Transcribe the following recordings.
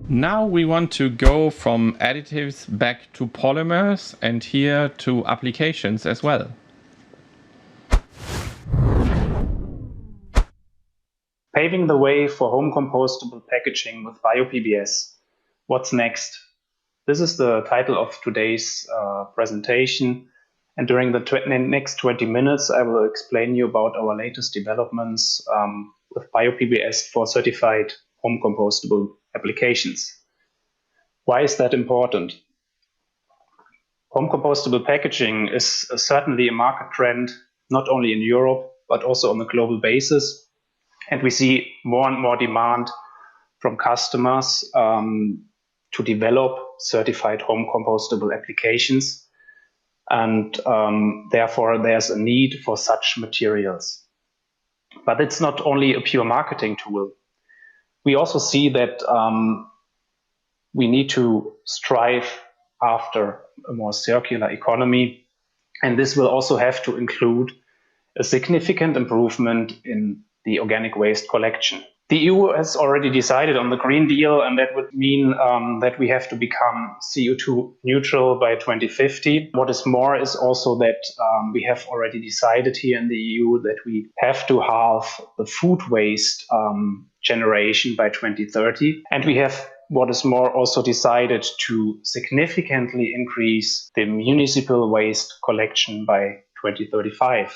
Now we want to go from additives back to polymers and here to applications as well. Paving the way for home compostable packaging with BioPBS. What's next? This is the title of today's presentation. And during the next 20 minutes, I will explain you about our latest developments with BioPBS for certified home compostable applications. Why is that important? Home compostable packaging is certainly a market trend, not only in Europe, but also on a global basis. And we see more and more demand from customers to develop certified home compostable applications. And therefore, there's a need for such materials. But it's not only a pure marketing tool. We also see that we need to strive after a more circular economy. And this will also have to include a significant improvement in the organic waste collection. The EU has already decided on the Green Deal, and that would mean that we have to become CO2 neutral by 2050. What is more is also that we have already decided here in the EU that we have to halve the food waste generation by 2030. And we have, what is more, also decided to significantly increase the municipal waste collection by 2035.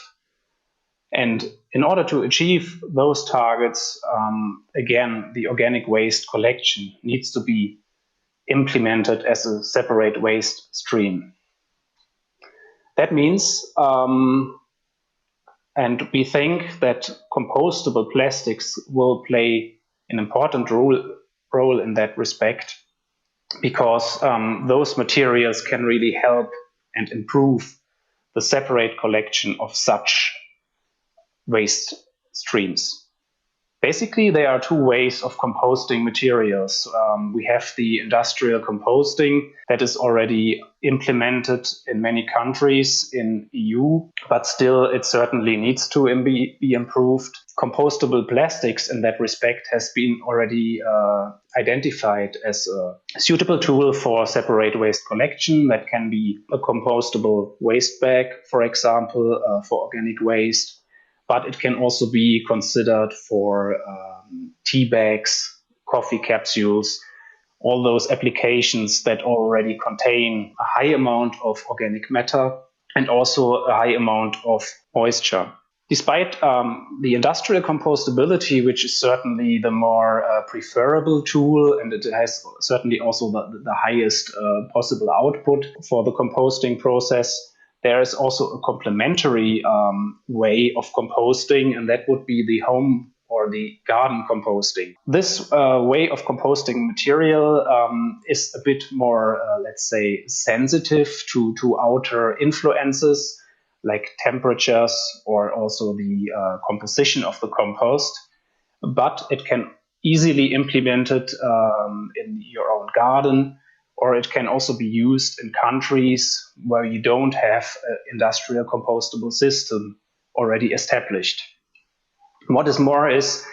And in order to achieve those targets, again, the organic waste collection needs to be implemented as a separate waste stream. That means, and we think that compostable plastics will play an important role in that respect, because those materials can really help and improve the separate collection of such waste streams. Basically, there are two ways of composting materials. We have the industrial composting that is already implemented in many countries in EU, but still it certainly needs to be improved. Compostable plastics in that respect has been already identified as a suitable tool for separate waste collection. That can be a compostable waste bag, for example, for organic waste. But it can also be considered for tea bags, coffee capsules, all those applications that already contain a high amount of organic matter and also a high amount of moisture. Despite the industrial compostability, which is certainly the more preferable tool, and it has certainly also the highest possible output for the composting process, there is also a complementary way of composting, and that would be the home or the garden composting. This way of composting material is a bit more, let's say, sensitive to outer influences like temperatures or also the composition of the compost, but it can easily implemented in your own garden, or it can also be used in countries where you don't have an industrial compostable system already established. What is more is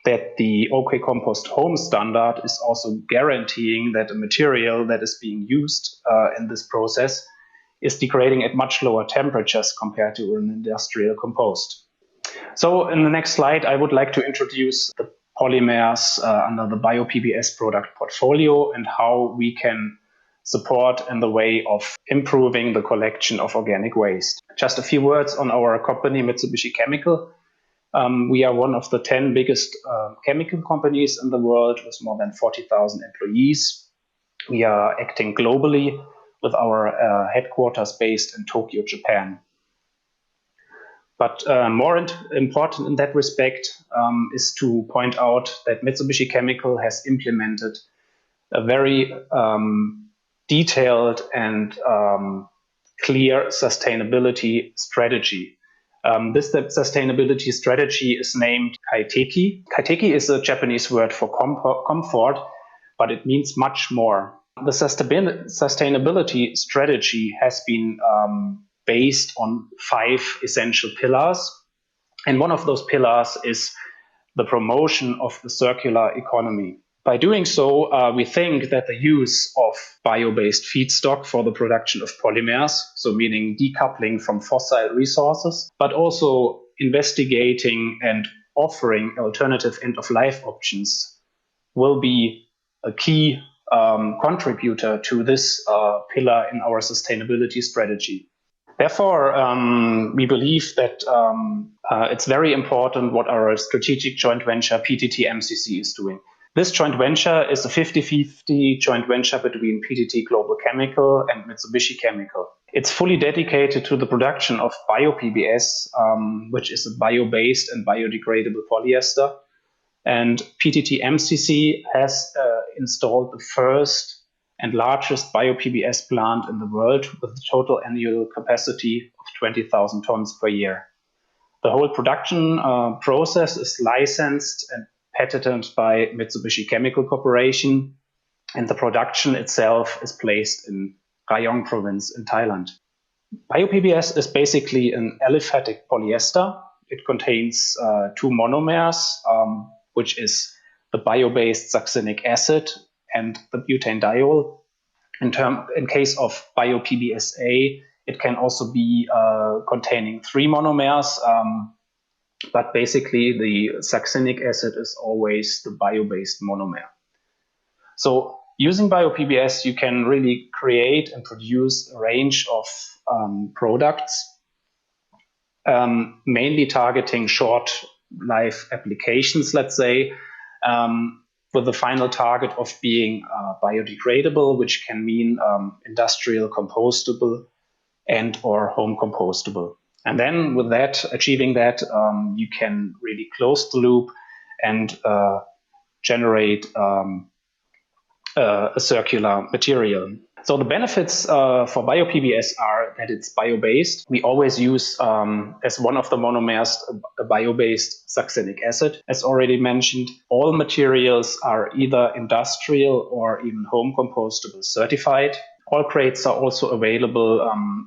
that the OK Compost Home standard is also guaranteeing that a material that is being used in this process is degrading at much lower temperatures compared to an industrial compost. So in the next slide, I would like to introduce the polymers under the BioPBS product portfolio and how we can support in the way of improving the collection of organic waste. Just a few words on our company, Mitsubishi Chemical. We are one of the 10 biggest chemical companies in the world with more than 40,000 employees. We are acting globally with our headquarters based in Tokyo, Japan. But more important in that respect is to point out that Mitsubishi Chemical has implemented a very detailed and clear sustainability strategy. This sustainability strategy is named Kaiteki. Kaiteki is a Japanese word for comfort, but it means much more. The sustainability strategy has been based on 5 essential pillars. And one of those pillars is the promotion of the circular economy. By doing so, we think that the use of bio-based feedstock for the production of polymers, so meaning decoupling from fossil resources, but also investigating and offering alternative end-of-life options will be a key contributor to this pillar in our sustainability strategy. Therefore, we believe that it's very important what our strategic joint venture PTT-MCC is doing. This joint venture is a 50-50 joint venture between PTT Global Chemical and Mitsubishi Chemical. It's fully dedicated to the production of BioPBS, which is a bio-based and biodegradable polyester. And PTT-MCC has installed the first and largest BioPBS plant in the world with a total annual capacity of 20,000 tons per year. The whole production process is licensed and patented by Mitsubishi Chemical Corporation, and the production itself is placed in Rayong province in Thailand. BioPBS is basically an aliphatic polyester. It contains two monomers, which is the bio-based succinic acid and the butanediol. In case of BioPBSA, it can also be containing three monomers, but basically the succinic acid is always the bio-based monomer. So using BioPBS, you can really create and produce a range of products, mainly targeting short life applications, let's say, with the final target of being biodegradable, which can mean industrial compostable and or home compostable. And then with that, achieving that, you can really close the loop and generate a circular material. So the benefits for BioPBS are that it's bio-based. We always use as one of the monomers a bio-based succinic acid. As already mentioned, all materials are either industrial or even home compostable certified. All crates are also available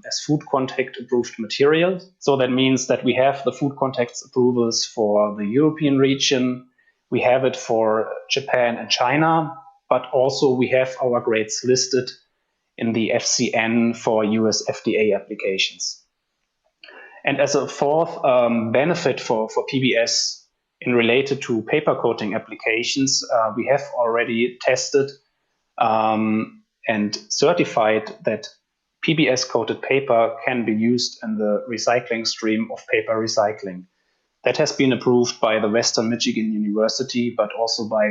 as food contact approved materials. So that means that we have the food contact approvals for the European region. We have it for Japan and China, but also we have our grades listed in the FCN for US FDA applications. And as a fourth benefit for PBS in related to paper coating applications, we have already tested and certified that PBS coated paper can be used in the recycling stream of paper recycling. That has been approved by the Western Michigan University, but also by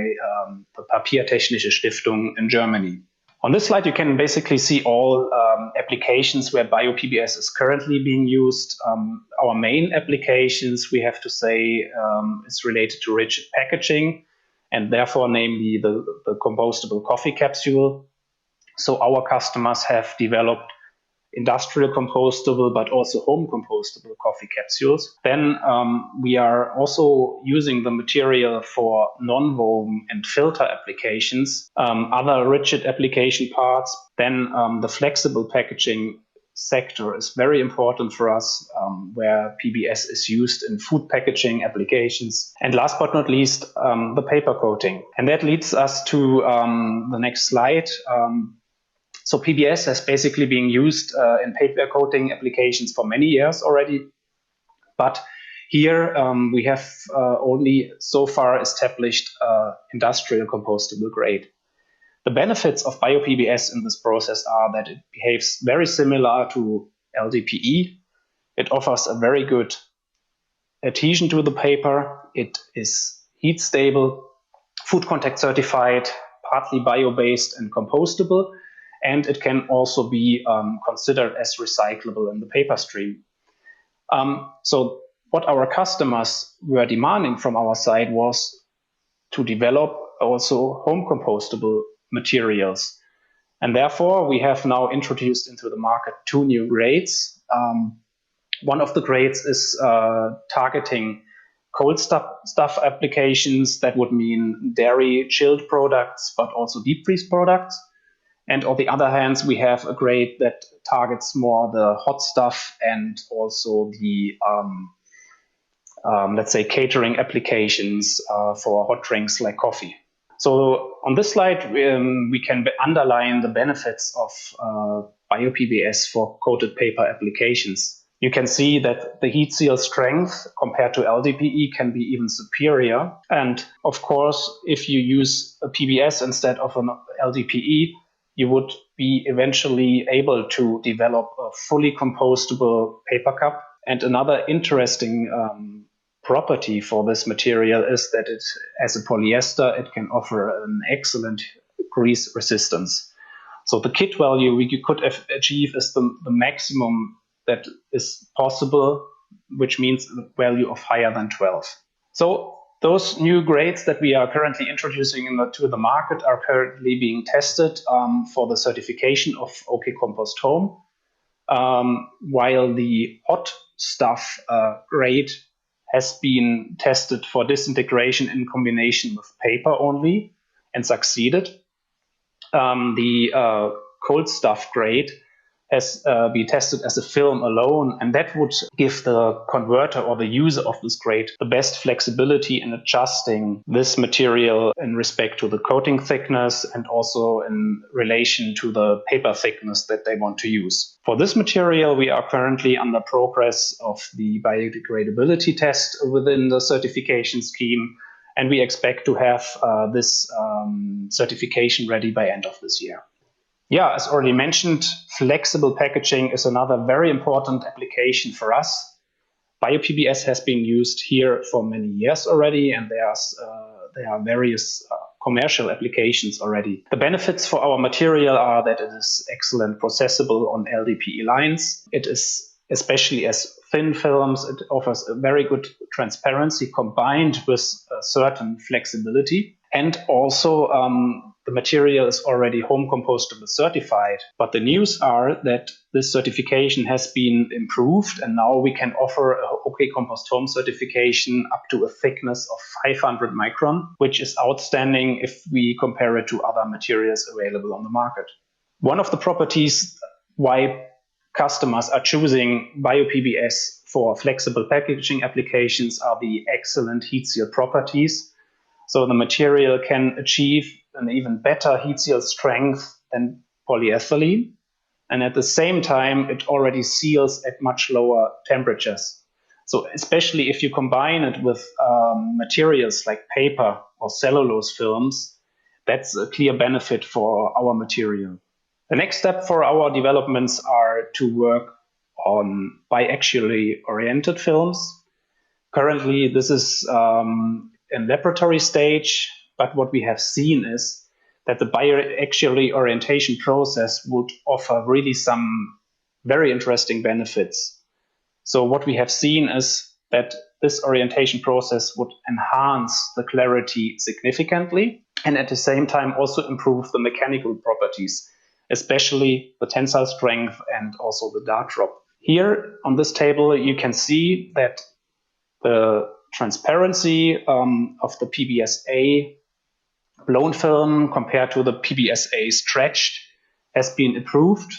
the Papiertechnische Stiftung in Germany. On this slide, you can basically see all applications where BioPBS is currently being used. Our main applications, we have to say, is related to rigid packaging, and therefore namely the compostable coffee capsule. So our customers have developed industrial compostable, but also home compostable coffee capsules. Then we are also using the material for non-woven and filter applications, other rigid application parts. Then the flexible packaging sector is very important for us, where PBS is used in food packaging applications. And last but not least, the paper coating. And that leads us to the next slide. So PBS has basically been used in paper coating applications for many years already. But here we have only so far established industrial compostable grade. The benefits of BioPBS in this process are that it behaves very similar to LDPE. It offers a very good adhesion to the paper. It is heat stable, food contact certified, partly bio-based and compostable. And it can also be considered as recyclable in the paper stream. So what our customers were demanding from our side was to develop also home compostable materials. And therefore, we have now introduced into the market two new grades. One of the grades is targeting cold stuff applications. That would mean dairy chilled products, but also deep freeze products. And on the other hand, we have a grade that targets more the hot stuff and also the, let's say, catering applications for hot drinks like coffee. So on this slide, we can underline the benefits of BioPBS for coated paper applications. You can see that the heat seal strength compared to LDPE can be even superior. And of course, if you use a PBS instead of an LDPE, you would be eventually able to develop a fully compostable paper cup. And another interesting property for this material is that it, as a polyester, it can offer an excellent grease resistance. So the kit value we could achieve is the maximum that is possible, which means a value of higher than 12. So those new grades that we are currently introducing to the market are currently being tested for the certification of OK Compost Home, while the hot stuff grade has been tested for disintegration in combination with paper only and succeeded. The cold stuff grade has been tested as a film alone, and that would give the converter or the user of this grade the best flexibility in adjusting this material in respect to the coating thickness and also in relation to the paper thickness that they want to use. For this material, we are currently under progress of the biodegradability test within the certification scheme, and we expect to have this certification ready by end of this year. Yeah, as already mentioned, flexible packaging is another very important application for us. BioPBS has been used here for many years already, and there are various commercial applications already. The benefits for our material are that it is excellent processable on LDPE lines. It is, especially as thin films, it offers a very good transparency combined with a certain flexibility. And also, the material is already home compostable certified. But the news are that this certification has been improved, and now we can offer a OK Compost Home certification up to a thickness of 500 micron, which is outstanding if we compare it to other materials available on the market. One of the properties why customers are choosing BioPBS for flexible packaging applications are the excellent heat seal properties. So the material can achieve an even better heat seal strength than polyethylene. And at the same time, it already seals at much lower temperatures. So especially if you combine it with materials like paper or cellulose films, that's a clear benefit for our material. The next step for our developments are to work on biactually oriented films. Currently, this is in laboratory stage, but what we have seen is that the biactually orientation process would offer really some very interesting benefits. So what we have seen is that this orientation process would enhance the clarity significantly and at the same time also improve the mechanical properties, especially the tensile strength and also the dart drop. Here on this table, you can see that the transparency of the PBSA blown film compared to the PBSA stretched has been improved.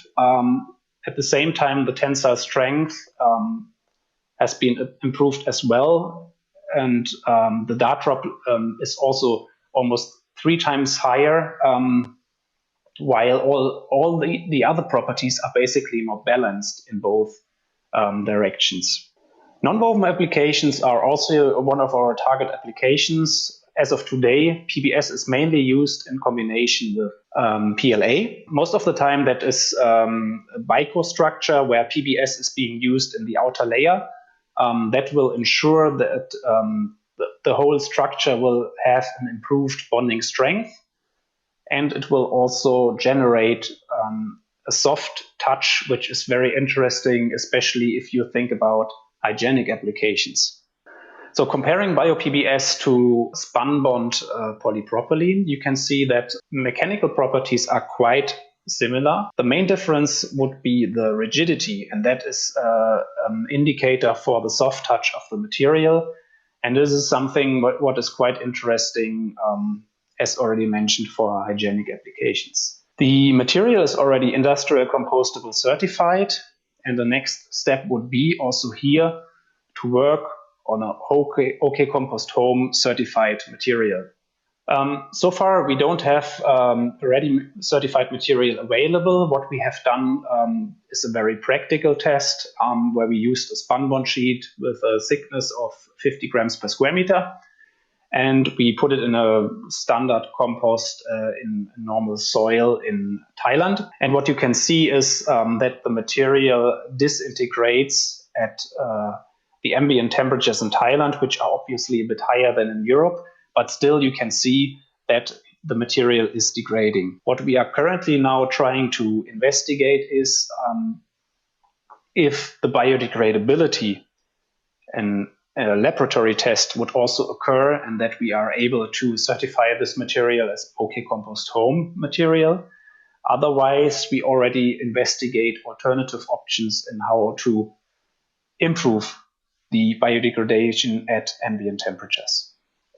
At the same time, the tensile strength has been improved as well. And the dart drop is also almost 3 times higher, while all the other properties are basically more balanced in both directions. Nonwoven applications are also one of our target applications. As of today, PBS is mainly used in combination with PLA. Most of the time that is a bico structure where PBS is being used in the outer layer. That will ensure that the whole structure will have an improved bonding strength, and it will also generate a soft touch, which is very interesting, especially if you think about hygienic applications. So comparing BioPBS to spun-bond polypropylene, you can see that mechanical properties are quite similar. The main difference would be the rigidity, and that is an indicator for the soft touch of the material. And this is something what is quite interesting, as already mentioned, for hygienic applications. The material is already industrial compostable certified, and the next step would be also here to work on a OK Compost Home certified material. So far, we don't have a ready certified material available. What we have done is a very practical test where we used a spunbond sheet with a thickness of 50 grams per square meter. And we put it in a standard compost in normal soil in Thailand. And what you can see is that the material disintegrates at the ambient temperatures in Thailand, which are obviously a bit higher than in Europe. But still, you can see that the material is degrading. What we are currently now trying to investigate is if the biodegradability in a laboratory test would also occur and that we are able to certify this material as OK Compost Home material. Otherwise, we already investigate alternative options in how to improve the biodegradation at ambient temperatures.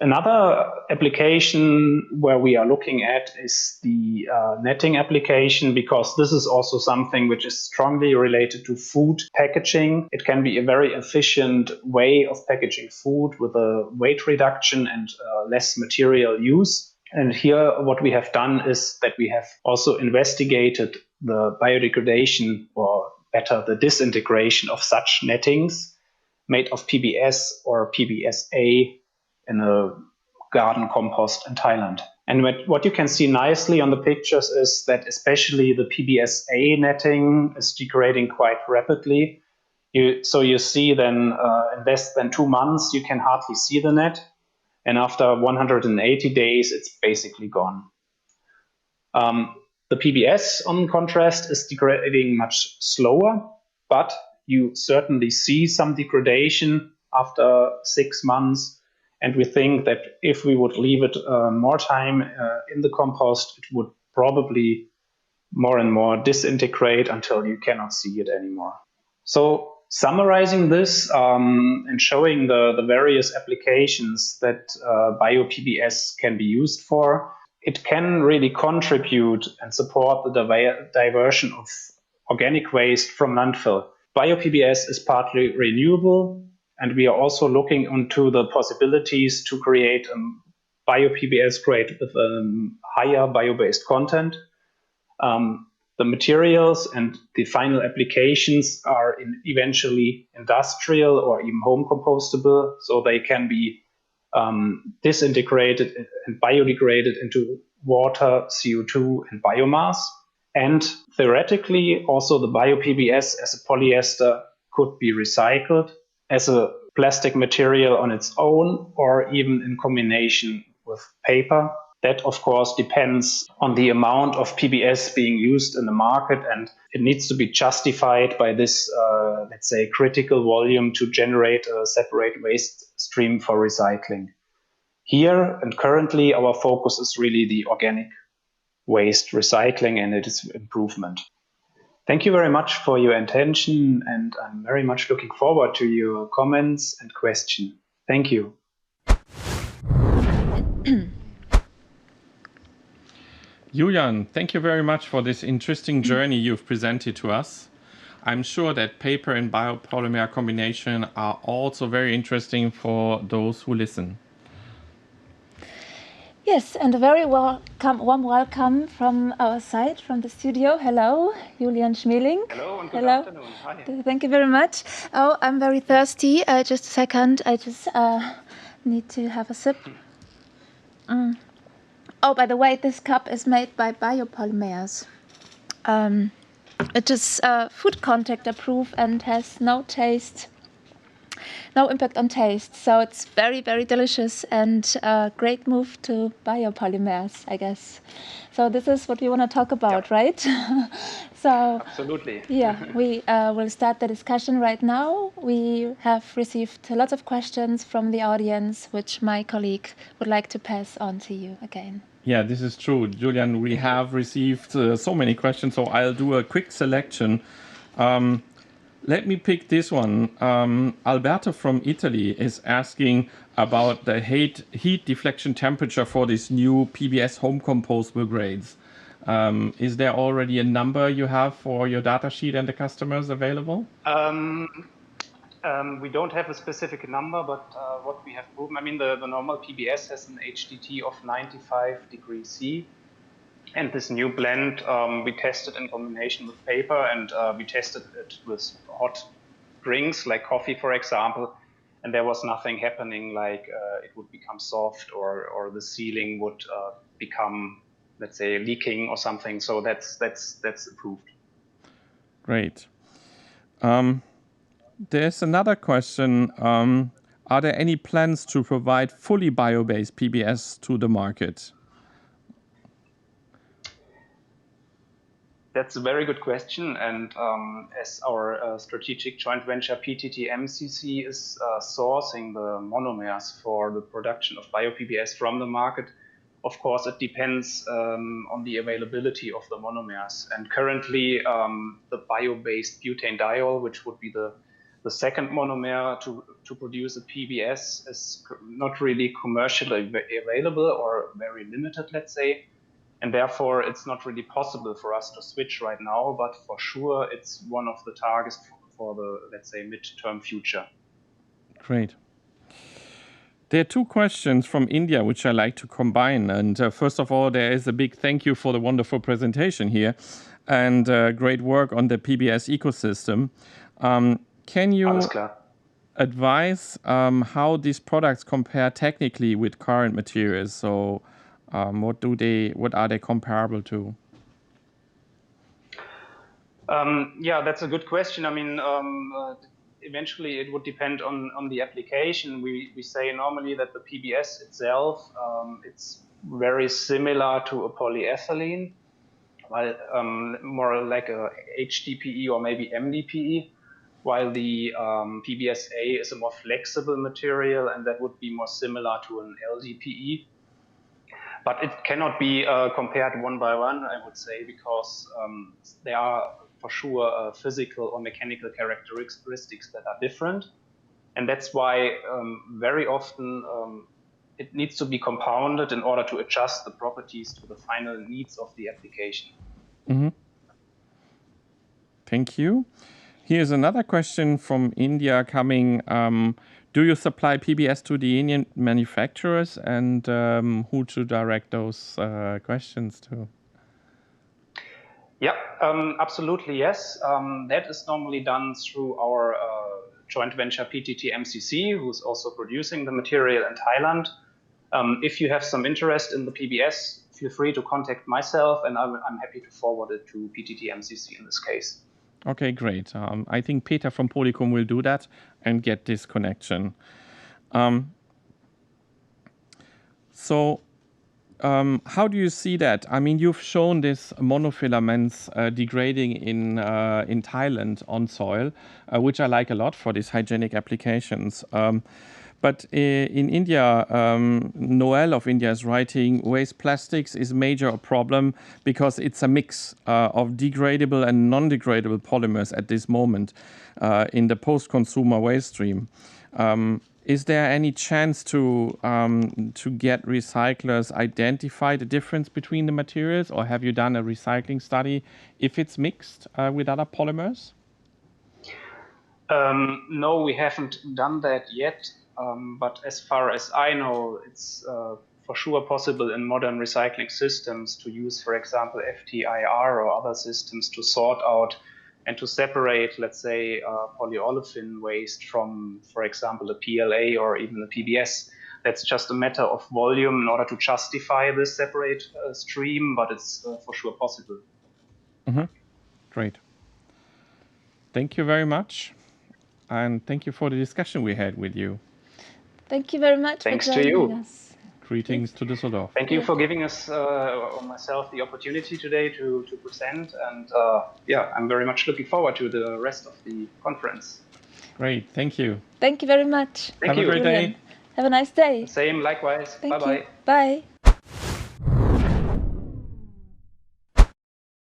Another application where we are looking at is the netting application, because this is also something which is strongly related to food packaging. It can be a very efficient way of packaging food with a weight reduction and less material use. And here what we have done is that we have also investigated the biodegradation, or better, the disintegration of such nettings made of PBS or PBSA in a garden compost in Thailand. And what you can see nicely on the pictures is that especially the PBSA netting is degrading quite rapidly. So you see then in less than 2 months, you can hardly see the net. And after 180 days, it's basically gone. The PBS, on contrast, is degrading much slower, but you certainly see some degradation after 6 months. And we think that if we would leave it more time in the compost, it would probably more and more disintegrate until you cannot see it anymore. So summarizing this and showing the various applications that BioPBS can be used for, it can really contribute and support the diversion of organic waste from landfill. BioPBS is partly renewable, and we are also looking into the possibilities to create a BioPBS grade with a higher bio-based content. The materials and the final applications are eventually industrial or even home compostable, so they can be disintegrated and biodegraded into water, CO2, and biomass. And theoretically, also the BioPBS as a polyester could be recycled as a plastic material on its own, or even in combination with paper. That, of course, depends on the amount of PBS being used in the market, and it needs to be justified by this, let's say, critical volume to generate a separate waste stream for recycling. Here and currently, our focus is really the organic waste recycling and its improvement. Thank you very much for your attention, and I'm very much looking forward to your comments and questions. Thank you. Julian, thank you very much for this interesting journey you've presented to us. I'm sure that paper and biopolymer combination are also very interesting for those who listen. Yes, and a very warm welcome from our side, from the studio. Hello, Julian Schmeling. Hello and good afternoon. Hi. Thank you very much. Oh, I'm very thirsty. Just a second. I just need to have a sip. Oh, by the way, this cup is made by BioPolymers. It is food contact approved and has no taste, no impact on taste. So it's very, very delicious and a great move to biopolymers, I guess. So this is what we want to talk about, right? So absolutely. Yeah, we will start the discussion right now. We have received lots of questions from the audience, which my colleague would like to pass on to you again. Yeah, this is true. Julian, we have received so many questions, so I'll do a quick selection. Let me pick this one. Alberto from Italy is asking about the heat deflection temperature for this new PBS home compostable grades. Is there already a number you have for your data sheet and the customers available? We don't have a specific number, but what we have proven, I mean, the normal PBS has an HDT of 95 degrees C. And this new blend, we tested in combination with paper, and we tested it with hot drinks, like coffee, for example. And there was nothing happening, like it would become soft or the sealing would become, let's say, leaking or something. So that's approved. Great. There's another question. Are there any plans to provide fully bio-based PBS to the market? That's a very good question. And as our strategic joint venture PTT-MCC is sourcing the monomers for the production of BioPBS from the market, of course, it depends on the availability of the monomers. And currently, the bio-based butanediol, which would be the second monomer to produce a PBS, is not really commercially available or very limited, let's say. And therefore, it's not really possible for us to switch right now, but for sure, it's one of the targets for the, let's say, mid-term future. Great. There are two questions from India which I like to combine. And first of all, there is a big thank you for the wonderful presentation here and great work on the PBS ecosystem. Can you advise how these products compare technically with current materials? So what are they comparable to? Yeah, that's a good question. I mean, eventually it would depend on the application. We say normally that the PBS itself, it's very similar to a polyethylene, while more like a HDPE or maybe MDPE, while the PBSA is a more flexible material, and that would be more similar to an LDPE. But it cannot be compared one by one, I would say, because there are for sure physical or mechanical characteristics that are different. And that's why very often it needs to be compounded in order to adjust the properties to the final needs of the application. Mm-hmm. Thank you. Here's another question from India coming. Do you supply PBS to the Indian manufacturers, and who to direct those questions to? Yeah, absolutely, yes. That is normally done through our joint venture PTT-MCC, who's also producing the material in Thailand. If you have some interest in the PBS, feel free to contact myself, and I'm happy to forward it to PTT-MCC in this case. Okay, great. I think Peter from Polycom will do that and get this connection. How do you see that? I mean, you've shown this monofilaments degrading in Thailand on soil, which I like a lot for these hygienic applications. But in India, Noel of India is writing, waste plastics is major a problem because it's a mix of degradable and non-degradable polymers at this moment in the post-consumer waste stream. Is there any chance to get recyclers identify the difference between the materials, or have you done a recycling study if it's mixed with other polymers? No, we haven't done that yet. But as far as I know, it's for sure possible in modern recycling systems to use, for example, FTIR or other systems to sort out and to separate, let's say, polyolefin waste from, for example, a PLA or even a PBS. That's just a matter of volume in order to justify this separate stream, but it's for sure possible. Mm-hmm. Great. Thank you very much. And thank you for the discussion we had with you. Thank you very much Thanks for joining to you. us. Greetings to Düsseldorf. Thank you for giving us, or myself, the opportunity today to present. And yeah, I'm very much looking forward to the rest of the conference. Great. Thank you. Thank you very much. Have a great day. Have a nice day. Same, likewise. Bye-bye. Bye.